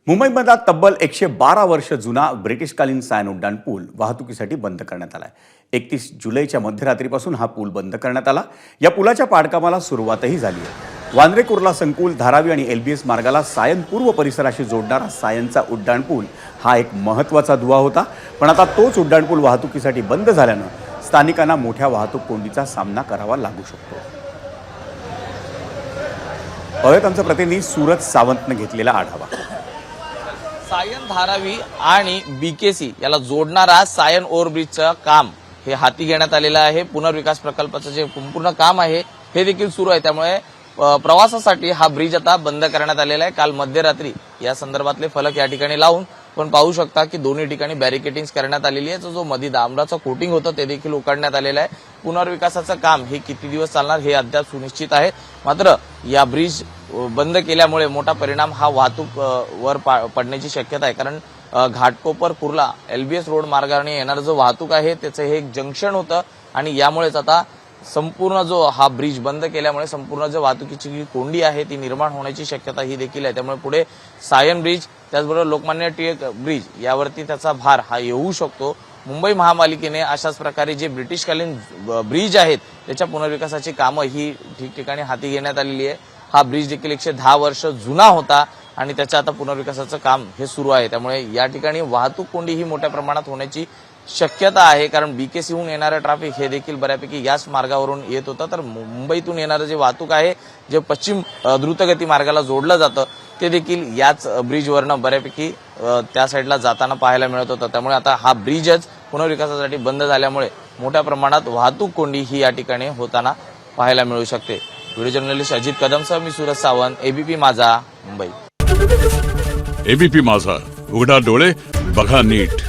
मुंबईमध्ये तब्बल 112 वर्ष जुना ब्रिटिशकालीन सायन उड्डाण पूल वाहतुकीसाठी बंद करण्यात आला आहे। 31 जुलैच्या मध्यरात्रीपासून हा पूल बंद करण्यात आला। या पुलाच्या पाडकामाला सुरुवातही झाली आहे। वांद्रे कुर्ला संकुल, धारावी आणि एलबीएस मार्गाला सायन पूर्व परिसराशी जोडणारा सायनचा उड्डाण पूल हा एक महत्त्वाचा दुवा होता, पण आता तोच उड्डाण पूल वाहतुकीसाठी बंद झाल्यानं स्थानिकांना मोठ्या वाहतूक कोंडीचा सामना करावा लागू शकतो। पाहूयात आमचा प्रतिनिधी सूरज सावंतने घेतलेला आढावा। सायन, धारावी आणि बीकेसी याला जोडणारा सायन ओव्हरब्रिजचं काम हे हाती घेण्यात आलेलं आहे। पुनर्विकास प्रकल्पाचं जे संपूर्ण काम आहे हे देखील सुरू आहे, त्यामुळे प्रवासासाठी हा ब्रिज आता बंद करण्यात आलेला आहे। काल मध्यरात्री या संदर्भातले फलक या ठिकाणी लावून पण पाहू शकता की दोन्ही ठिकाणी बॅरिकेडिंग करण्यात आलेली आहे। जो मध्ये डांबराचं कोटिंग होतं ते देखील उकाडण्यात आलेलं आहे। पुनर्विकासाचं काम हे किती दिवस चालणार हे अद्याप सुनिश्चित आहे, मात्र या ब्रिज बंद केल्यामुळे मोठा परिणाम हा वाहतूक वर पडण्याची शक्यता आहे। कारण घाटकोपर कुर्ला एलबीएस रोड मार्गाने येणारं जो वाहतूक आहे त्याचं हे एक जंक्शन होतं आणि यामुळेच आता संपूर्ण जो हा ब्रिज बंद केल्यामुळे संपूर्ण जो वाहतुकीची जी कोंडी आहे ती निर्माण होण्याची शक्यता ही देखील आहे। त्यामुळे पुढे सायन ब्रिज त्याचबरोबर लोकमान्य टिळक ब्रिज यावरती त्याचा भार हा येऊ शकतो। मुंबई महापालिकेने अशाच प्रकारे जे ब्रिटिशकालीन ब्रिज आहेत त्याच्या पुनर्विकासाची कामं ही ठिकठिकाणी हाती घेण्यात आलेली आहे। हा ब्रिज देखील 110 वर्ष जुना होता आणि त्याच्या आता पुनर्विकासाचं काम हे सुरू आहे, त्यामुळे या ठिकाणी वाहतूक कोंडी ही मोठ्या प्रमाणात होण्याची शक्यता आहे। कारण बीकेसीहून येणारं ट्रॅफिक हे देखील बऱ्यापैकी याच मार्गावरून येत होतं, तर मुंबईतून येणारं जे वाहतूक आहे जे पश्चिम द्रुतगती मार्गाला जोडलं जातं ते देखील याच ब्रिजवरनं बऱ्यापैकी त्या साईडला जाताना पाहायला मिळत होतं। त्यामुळे आता हा ब्रिजच पुनर्विकासासाठी बंद झाल्यामुळे मोठ्या प्रमाणात वाहतूक कोंडी ही या ठिकाणी होताना पाहायला मिळू शकते। व्हिडिओ जर्नलिस्ट अजित कदमसह मी सूरज सावंत, एबीपी माझा, मुंबई। एबीपी माझा, उघडा डोळे बघा नीट।